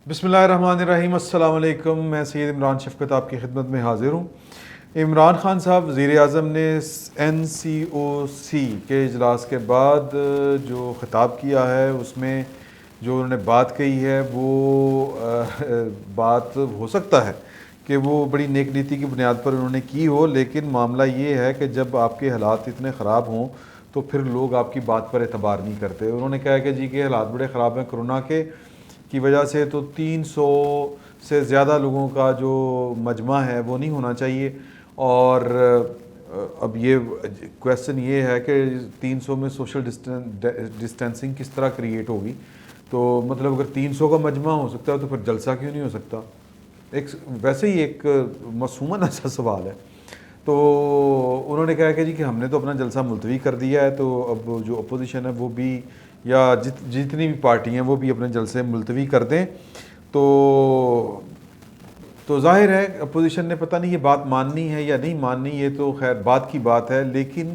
بسم اللہ الرحمن الرحیم۔ السلام علیکم، میں سید عمران شفقت آپ کی خدمت میں حاضر ہوں۔ عمران خان صاحب وزیر اعظم نے NCOC کے اجلاس کے بعد جو خطاب کیا ہے اس میں جو انہوں نے بات کہی ہے وہ بات ہو سکتا ہے کہ وہ بڑی نیک نیتی کی بنیاد پر انہوں نے کی ہو، لیکن معاملہ یہ ہے کہ جب آپ کے حالات اتنے خراب ہوں تو پھر لوگ آپ کی بات پر اعتبار نہیں کرتے۔ انہوں نے کہا کہ جی کہ حالات بڑے خراب ہیں کرونا کے کی وجہ سے، تو 300 سے زیادہ لوگوں کا جو مجمع ہے وہ نہیں ہونا چاہیے۔ اور اب یہ کویسچن یہ ہے کہ 300 میں سوشل ڈسٹینسنگ کس طرح کریٹ ہوگی؟ تو مطلب اگر 300 کا مجمع ہو سکتا ہے تو پھر جلسہ کیوں نہیں ہو سکتا؟ ویسے ہی ایک معصوماً ایسا سوال ہے۔ تو انہوں نے کہا کہ جی کہ ہم نے تو اپنا جلسہ ملتوی کر دیا ہے، تو اب جو اپوزیشن ہے وہ بھی یا جتنی بھی پارٹی ہیں وہ بھی اپنے جلسے ملتوی کر دیں۔ تو ظاہر ہے اپوزیشن نے پتہ نہیں یہ بات ماننی ہے یا نہیں ماننی، یہ تو خیر بات کی بات ہے، لیکن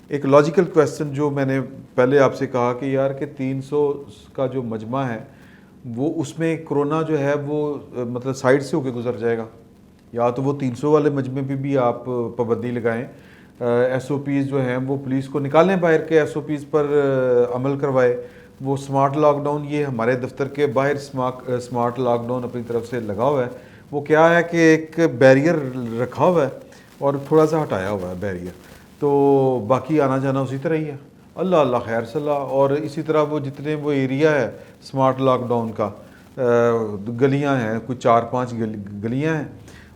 ایک لاجیکل کویسچن جو میں نے پہلے آپ سے کہا کہ یار کہ 300 کا جو مجمع ہے وہ اس میں کرونا جو ہے وہ مطلب سائڈ سے ہو کے گزر جائے گا، یا تو وہ 300 والے مجمع پہ بھی آپ پابندی لگائیں، SOPs جو ہیں وہ پولیس کو نکالیں باہر کے، SOPs پر عمل کروائے۔ وہ سمارٹ لاک ڈاؤن، یہ ہمارے دفتر کے باہر سمارٹ لاک ڈاؤن اپنی طرف سے لگا ہوا ہے۔ وہ کیا ہے کہ ایک بیریئر رکھا ہوا ہے اور تھوڑا سا ہٹایا ہوا ہے بیریئر، تو باقی آنا جانا اسی طرح ہی ہے۔ اللہ اللہ خیر صلاح۔ اور اسی طرح وہ جتنے وہ ایریا ہے سمارٹ لاک ڈاؤن کا، گلیاں ہیں، کوئی 4-5 گلیاں ہیں،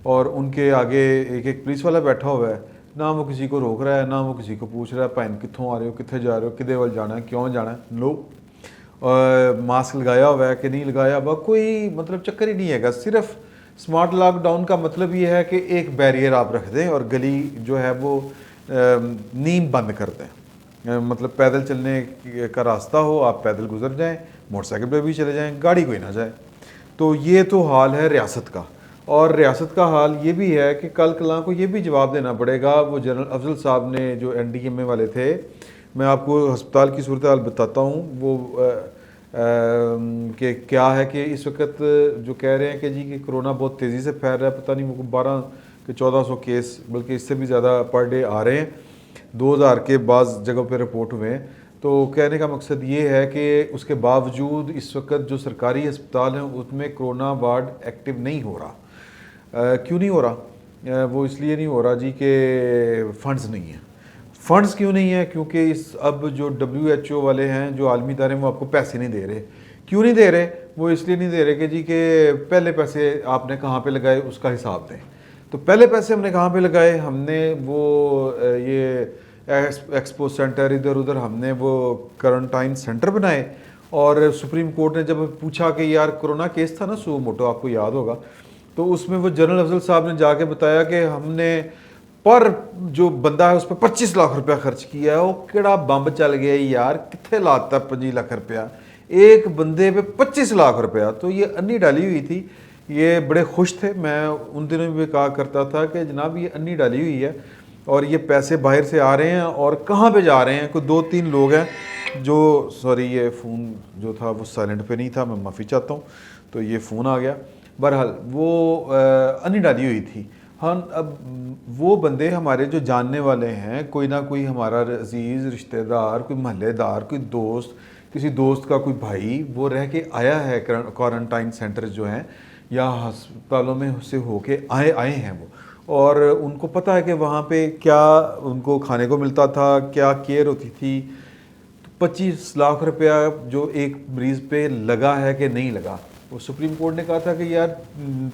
اور ان کے آگے ایک پولیس والا بیٹھا ہوا ہے، نہ وہ کسی کو روک رہا ہے، نہ وہ کسی کو پوچھ رہا ہے پائن کتوں آ رہے ہو، کتنے جا رہے ہو، کدے وال جانا ہے، کیوں جانا ہے، لو ماسک لگایا ہوا ہے کہ نہیں لگایا ہوا، کوئی مطلب چکر ہی نہیں ہے گا۔ صرف سمارٹ لاک ڈاؤن کا مطلب یہ ہے کہ ایک بیریئر آپ رکھ دیں اور گلی جو ہے وہ نیم بند کر دیں، مطلب پیدل چلنے کا راستہ ہو، آپ پیدل گزر جائیں، موٹر سائیکل پہ بھی چلے جائیں، گاڑی کوئی نہ جائے۔ تو یہ تو حال ہے ریاست کا، اور ریاست کا حال یہ بھی ہے کہ کل کلاں کو یہ بھی جواب دینا پڑے گا۔ وہ جنرل افضل صاحب نے جو NDMA والے تھے، میں آپ کو ہسپتال کی صورتحال بتاتا ہوں، وہ کہ کیا ہے کہ اس وقت جو کہہ رہے ہیں کہ جی کہ کرونا بہت تیزی سے پھیل رہا ہے، پتہ نہیں وہ 12 کہ 1400 کیس بلکہ اس سے بھی زیادہ پر ڈے آ رہے ہیں، 2000 کے بعض جگہوں پہ رپورٹ ہوئے ہیں۔ تو کہنے کا مقصد یہ ہے کہ اس کے باوجود اس وقت جو سرکاری ہسپتال ہیں اس میں کرونا وارڈ ایکٹیو نہیں ہو رہا۔ کیوں نہیں ہو رہا؟ وہ اس لیے نہیں ہو رہا جی کہ فنڈز نہیں ہیں۔ فنڈز کیوں نہیں ہیں؟ کیونکہ اب جو WHO والے ہیں، جو عالمی ادارے ہیں، وہ آپ کو پیسے نہیں دے رہے۔ کیوں نہیں دے رہے؟ وہ اس لیے نہیں دے رہے کہ جی کہ پہلے پیسے آپ نے کہاں پہ لگائے اس کا حساب دیں۔ تو پہلے پیسے ہم نے کہاں پہ لگائے؟ ہم نے وہ یہ ایکسپو سینٹر، ادھر ادھر ہم نے وہ کرنٹائن سینٹر بنائے، اور سپریم کورٹ نے جب پوچھا کہ یار کرونا کیس تھا نا سو موٹو، آپ کو یاد ہوگا، تو اس میں وہ جنرل افضل صاحب نے جا کے بتایا کہ ہم نے پر جو بندہ ہے اس پہ 25 لاکھ روپیہ خرچ کیا ہے۔ وہ کیڑا بمب چل گیا یار، کتنے لاتا 25 لاکھ روپیہ ایک بندے پہ 25 لاکھ روپیہ؟ تو یہ انی ڈالی ہوئی تھی، یہ بڑے خوش تھے۔ میں ان دنوں بھی کہا کرتا تھا کہ جناب یہ انی ڈالی ہوئی ہے اور یہ پیسے باہر سے آ رہے ہیں، اور کہاں پہ جا رہے ہیں؟ کوئی 2-3 لوگ ہیں جو سوری یہ فون جو تھا وہ سائلنٹ پہ نہیں تھا، میں معافی چاہتا ہوں، تو یہ فون آ گیا۔ بہرحال وہ انی ڈالی ہوئی تھی۔ ہاں اب وہ بندے ہمارے جو جاننے والے ہیں، کوئی نہ کوئی ہمارا عزیز رشتہ دار، کوئی محلے دار، کوئی دوست، کسی دوست کا کوئی بھائی وہ رہ کے آیا ہے کوارنٹائن سینٹرز جو ہیں یا ہسپتالوں میں سے ہو کے آئے ہیں وہ، اور ان کو پتہ ہے کہ وہاں پہ کیا ان کو کھانے کو ملتا تھا، کیا کیئر ہوتی تھی۔ 25 لاکھ روپیہ جو ایک مریض پہ لگا ہے کہ نہیں لگا؟ وہ سپریم کورٹ نے کہا تھا کہ یار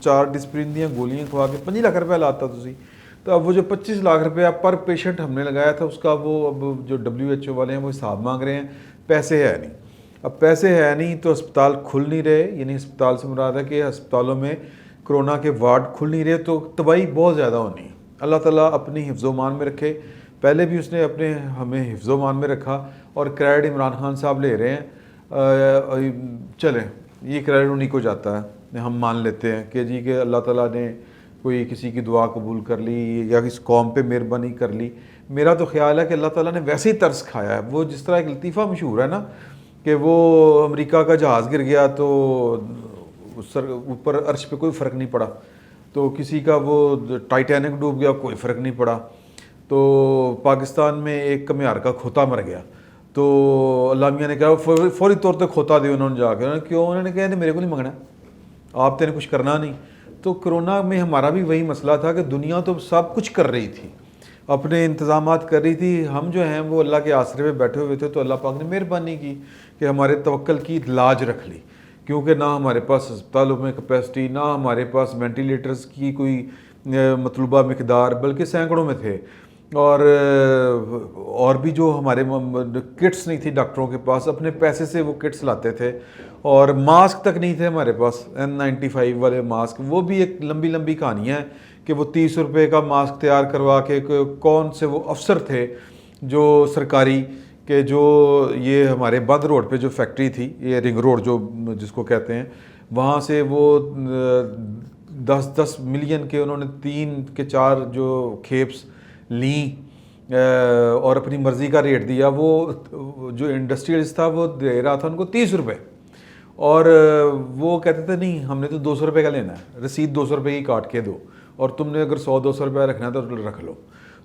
4 ڈسپرین دیاں گولیاں کھوا کے 25 لاکھ روپیہ لاتا تسی، تو اب وہ جو 25 لاکھ روپیہ پر پیشنٹ ہم نے لگایا تھا اس کا وہ اب جو WHO والے ہیں وہ حساب مانگ رہے ہیں، پیسے ہے نہیں۔ اب پیسے ہے نہیں تو ہسپتال کھل نہیں رہے، یعنی ہسپتال سے مراد ہے کہ ہسپتالوں میں کرونا کے وارڈ کھل نہیں رہے، تو تباہی بہت زیادہ ہونی ہے۔ اللہ تعالیٰ اپنی حفظ و امان میں رکھے۔ پہلے بھی اس نے اپنے ہمیں حفظ و امان میں رکھا، اور کریڈٹ عمران خان صاحب لے رہے ہیں۔ چلیں یہ کریڈٹ انہیں کو جاتا ہے، ہم مان لیتے ہیں کہ جی کہ اللہ تعالیٰ نے کوئی کسی کی دعا قبول کر لی یا اس قوم پہ مہربانی کر لی۔ میرا تو خیال ہے کہ اللہ تعالیٰ نے ویسے ہی ترس کھایا ہے۔ وہ جس طرح ایک لطیفہ مشہور ہے نا کہ وہ امریکہ کا جہاز گر گیا تو اوپر عرش پہ کوئی فرق نہیں پڑا, تو کسی کا وہ ٹائٹینک ڈوب گیا, کوئی فرق نہیں پڑا. تو پاکستان میں ایک کمیار کا کھوتا مر گیا, تو اللہ میاں نے کہا فوری طور پہ کھوتا دے, انہوں نے جا کے کیوں, انہوں نے کہا میرے کو نہیں منگنا, آپ نے کچھ کرنا نہیں. تو کرونا میں ہمارا بھی وہی مسئلہ تھا کہ دنیا تو سب کچھ کر رہی تھی, اپنے انتظامات کر رہی تھی, ہم جو ہیں وہ اللہ کے آسرے پہ بیٹھے ہوئے تھے. تو اللہ پاک نے مہربانی کی کہ ہمارے توکل کی لاج رکھ لی, کیونکہ نہ ہمارے پاس اسپتالوں میں کیپیسٹی, نہ ہمارے پاس وینٹیلیٹرز کی کوئی مطلوبہ مقدار, بلکہ سینکڑوں میں تھے. اور بھی جو ہمارے کٹس نہیں تھی ڈاکٹروں کے پاس, اپنے پیسے سے وہ کٹس لاتے تھے. اور ماسک تک نہیں تھے ہمارے پاس, N95 والے ماسک, وہ بھی ایک لمبی لمبی کہانی ہے کہ وہ 30 روپے کا ماسک تیار کروا کے, کون سے وہ افسر تھے جو سرکاری کہ جو یہ ہمارے بند روڈ پہ جو فیکٹری تھی, یہ رنگ روڈ جو جس کو کہتے ہیں, وہاں سے وہ 10 ملین کے انہوں نے 3 کے 4 جو کھیپس لیں اور اپنی مرضی کا ریٹ دیا. وہ جو انڈسٹریلسٹ تھا وہ دے رہا تھا ان کو 30 روپے, اور وہ کہتے تھے نہیں ہم نے تو 200 روپے کا لینا ہے, رسید 200 روپے کی کاٹ کے دو, اور تم نے اگر 100-200 روپے رکھنا ہے تو رکھ لو.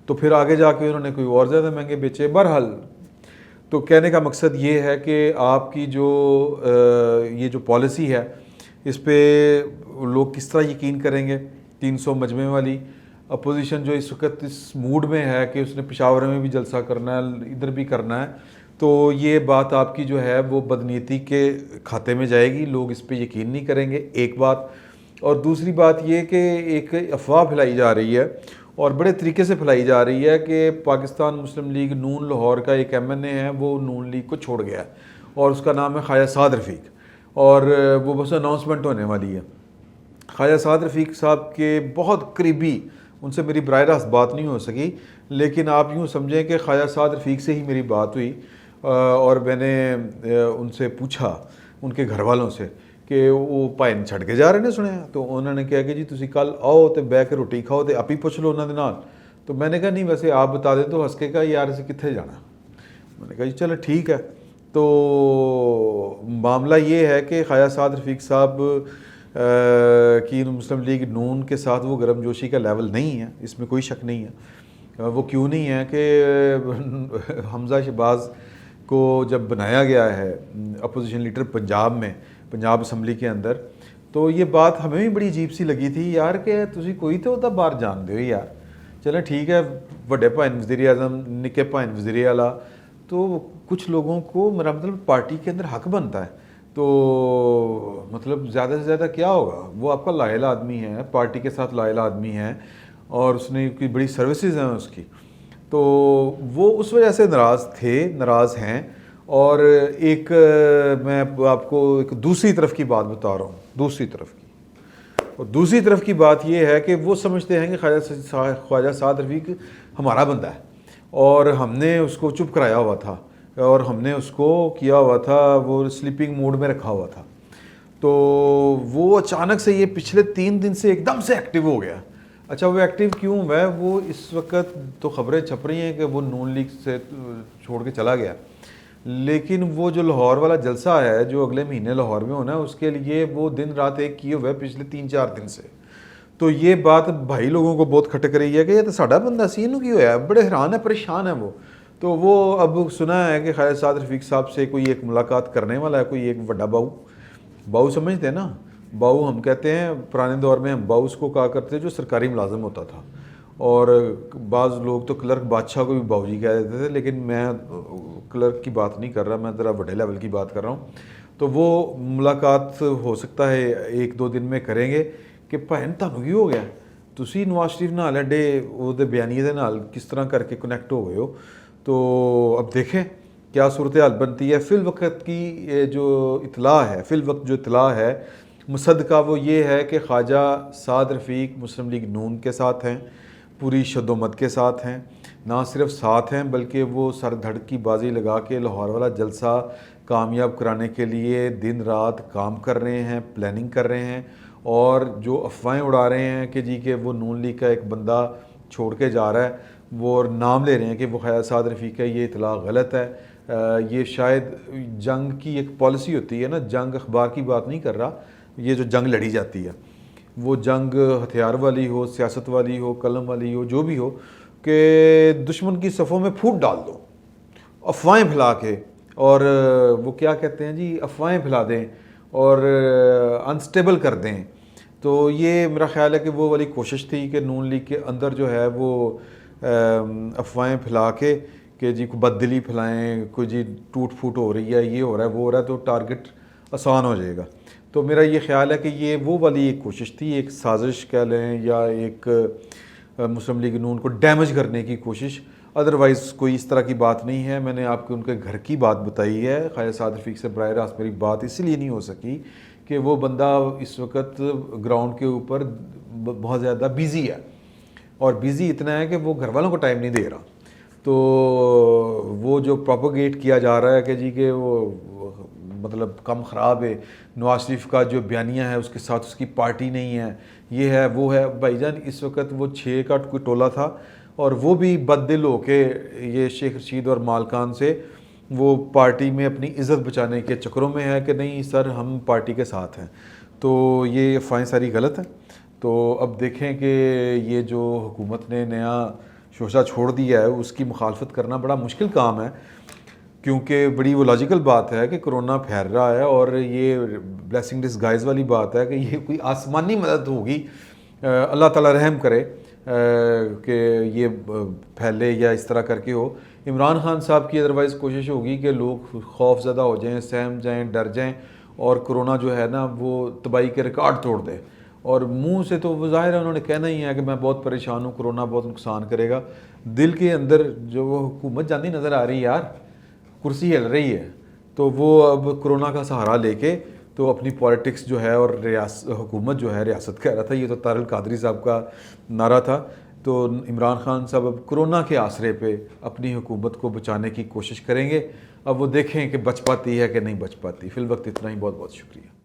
تو پھر آگے جا کے انہوں نے کوئی اور زیادہ مہنگے بیچے. بہرحال تو کہنے کا مقصد یہ ہے کہ آپ کی جو یہ جو پالیسی ہے اس پہ لوگ کس طرح یقین کریں گے. 300 مجمع والی اپوزیشن جو اس وقت اس موڈ میں ہے کہ اس نے پشاور میں بھی جلسہ کرنا ہے, ادھر بھی کرنا ہے, تو یہ بات آپ کی جو ہے وہ بدنیتی کے کھاتے میں جائے گی, لوگ اس پہ یقین نہیں کریں گے, ایک بات. اور دوسری بات یہ کہ ایک افواہ پھیلائی جا رہی ہے اور بڑے طریقے سے پھیلائی جا رہی ہے کہ پاکستان مسلم لیگ نون لاہور کا ایک MNA ہے وہ نون لیگ کو چھوڑ گیا ہے, اور اس کا نام ہے خواجہ سعد رفیق, اور وہ بس اناؤنسمنٹ ہونے والی ہے. خواجہ سعد رفیق صاحب کے بہت قریبی, ان سے میری براہ راست بات نہیں ہو سکی, لیکن آپ یوں سمجھیں کہ خواجہ سعد رفیق سے ہی میری بات ہوئی, اور میں نے ان سے پوچھا ان کے گھر والوں سے کہ وہ پائن چھڑ کے جا رہے نے سنیا, تو انہوں نے کہا کہ جی تسی کل آؤ تو بہ کے روٹی کھاؤ تو آپ ہی پوچھ لو انہوں دے نال. تو میں نے کہا نہیں ویسے آپ بتا دیں تو ہنس کے کہا یار اسے کتنے جانا. میں نے کہا جی چلو ٹھیک ہے. تو معاملہ یہ ہے کہ خواجہ سعد رفیق صاحب کی مسلم لیگ نون کے ساتھ وہ گرم جوشی کا لیول نہیں ہے, اس میں کوئی شک نہیں ہے. وہ کیوں نہیں ہے کہ حمزہ شہباز کو جب بنایا گیا ہے اپوزیشن لیڈر پنجاب میں, پنجاب اسمبلی کے اندر, تو یہ بات ہمیں بھی بڑی عجیب سی لگی تھی یار کہ تسی کوئی تو ہوتا باہر جان دے ہو یار. چلیں ٹھیک ہے, بڑے بھائی وزیر اعظم, نکے بھائی وزیر اعلیٰ, تو کچھ لوگوں کو میرا مطلب پارٹی کے اندر حق بنتا ہے, تو مطلب زیادہ سے زیادہ کیا ہوگا, وہ آپ کا لائل آدمی ہے, پارٹی کے ساتھ لائل آدمی ہے, اور اس نے کوئی بڑی سروسز ہیں اس کی, تو وہ اس وجہ سے ناراض تھے, ناراض ہیں. اور ایک میں آپ کو ایک دوسری طرف کی بات بتا رہا ہوں, دوسری طرف کی, اور دوسری طرف کی بات یہ ہے کہ وہ سمجھتے ہیں کہ خواجہ سعد رفیق ہمارا بندہ ہے, اور ہم نے اس کو چپ کرایا ہوا تھا, اور ہم نے اس کو کیا ہوا تھا, وہ سلیپنگ موڈ میں رکھا ہوا تھا. تو وہ اچانک سے یہ پچھلے 3 دن سے ایک دم سے ایکٹیو ہو گیا. اچھا وہ ایکٹیو کیوں ہوا ہے, وہ اس وقت تو خبریں چھپ رہی ہیں کہ وہ نون لیگ سے چھوڑ کے چلا گیا, لیکن وہ جو لاہور والا جلسہ ہے جو اگلے مہینے لاہور میں ہونا ہے, اس کے لیے وہ دن رات ایک کیے ہوئے پچھلے 3-4 دن سے. تو یہ بات بھائی لوگوں کو بہت کھٹک رہی ہے کہ یہ تو ساڈا بندہ سی, انہوں کی ہوا ہے, بڑے حیران ہے, پریشان ہے وہ. تو وہ اب سنا ہے کہ خواجہ سعد رفیق صاحب سے کوئی ایک ملاقات کرنے والا ہے, کوئی ایک بڑا باؤ سمجھتے ہیں نا, باؤ ہم کہتے ہیں, پرانے دور میں ہم باؤ اس کو کہا کرتے جو سرکاری ملازم ہوتا تھا, اور بعض لوگ تو کلرک بادشاہ کو بھی باؤ جی کہہ دیتے تھے, لیکن میں کلرک کی بات نہیں کر رہا, میں ذرا بڑے لیول کی بات کر رہا ہوں. تو وہ ملاقات ہو سکتا ہے 1-2 دن میں کریں گے کہ بھین تانوں کی ہو گیا, تسی نواز شریف نال ایڈے وہ بیانیے دے نال کس طرح کر کے کنیکٹ ہو گئے ہو. تو اب دیکھیں کیا صورتحال بنتی ہے. فی الوقت کی جو اطلاع ہے, فی الوقت جو اطلاع ہے مصدقہ وہ یہ ہے کہ خواجہ سعد رفیق مسلم لیگ نون کے ساتھ ہیں, پوری شدومت کے ساتھ ہیں, نہ صرف ساتھ ہیں بلکہ وہ سر دھڑ کی بازی لگا کے لاہور والا جلسہ کامیاب کرانے کے لیے دن رات کام کر رہے ہیں, پلاننگ کر رہے ہیں. اور جو افواہیں اڑا رہے ہیں کہ جی کہ وہ نون لیگ کا ایک بندہ چھوڑ کے جا رہا ہے, وہ نام لے رہے ہیں کہ وہ خواجہ سعد رفیق ہے, یہ اطلاع غلط ہے. یہ شاید جنگ کی ایک پالیسی ہوتی ہے نا, جنگ اخبار کی بات نہیں کر رہا, یہ جو جنگ لڑی جاتی ہے وہ جنگ ہتھیار والی ہو، سیاست والی ہو، قلم والی ہو، جو بھی ہو، کہ دشمن کی صفوں میں پھوٹ ڈال دو افواہیں پھیلا کے، اور وہ کیا کہتے ہیں جی، افواہیں پھیلا دیں اور انسٹیبل کر دیں. تو یہ میرا خیال ہے کہ وہ والی کوشش تھی کہ نون لیگ کے اندر جو ہے وہ افواہیں پھیلا کے کہ جی کوئی بد دلی پھیلائیں، کوئی جی ٹوٹ پھوٹ ہو رہی ہے، یہ ہو رہا ہے، وہ ہو رہا ہے، تو ٹارگٹ آسان ہو جائے گا. تو میرا یہ خیال ہے کہ یہ وہ والی ایک کوشش تھی، ایک سازش کہہ لیں یا ایک مسلم لیگ نون کو ڈیمیج کرنے کی کوشش. ادروائز کوئی اس طرح کی بات نہیں ہے. میں نے آپ کو ان کے گھر کی بات بتائی ہے. خواجہ سعد رفیق سے براہ راست میری بات اس لیے نہیں ہو سکی کہ وہ بندہ اس وقت گراؤنڈ کے اوپر بہت زیادہ بیزی ہے، اور بیزی اتنا ہے کہ وہ گھر والوں کو ٹائم نہیں دے رہا. تو وہ جو پروپوگیٹ کیا جا رہا ہے کہ جی کہ وہ مطلب کم خراب ہے، نواز شریف کا جو بیانیہ ہے اس کے ساتھ اس کی پارٹی نہیں ہے، یہ ہے وہ ہے. بھائی جان اس وقت وہ 6 کا کوئی ٹولہ تھا، اور وہ بھی بد دل ہو کے یہ شیخ رشید اور مالکان سے وہ پارٹی میں اپنی عزت بچانے کے چکروں میں ہے کہ نہیں سر ہم پارٹی کے ساتھ ہیں. تو یہ افواہیں ساری غلط ہیں. تو اب دیکھیں کہ یہ جو حکومت نے نیا شوشہ چھوڑ دیا ہے اس کی مخالفت کرنا بڑا مشکل کام ہے، کیونکہ بڑی وہ لاجیکل بات ہے کہ کرونا پھیل رہا ہے، اور یہ بلیسنگ ڈسگائز والی بات ہے کہ یہ کوئی آسمانی مدد ہوگی، اللہ تعالیٰ رحم کرے کہ یہ پھیلے یا اس طرح کر کے ہو. عمران خان صاحب کی ادروائز کوشش ہوگی کہ لوگ خوف زدہ ہو جائیں، سہم جائیں، ڈر جائیں، اور کرونا جو ہے نا وہ تباہی کے ریکارڈ توڑ دے. اور منہ سے تو وہ ظاہر ہے انہوں نے کہنا ہی ہے کہ میں بہت پریشان ہوں، کرونا بہت نقصان کرے گا. دل کے اندر جو وہ حکومت جاندی نظر آ رہی ہے یار، کرسی ہل رہی ہے. تو وہ اب کرونا کا سہارا لے کے تو اپنی پولیٹکس جو ہے، اور حکومت جو ہے ریاست کہہ رہا تھا، یہ تو طاہر القادری صاحب کا نعرہ تھا. تو عمران خان صاحب اب کرونا کے آسرے پہ اپنی حکومت کو بچانے کی کوشش کریں گے. اب وہ دیکھیں کہ بچ پاتی ہے کہ نہیں بچ پاتی. فی الوقت اتنا ہی. بہت بہت شکریہ.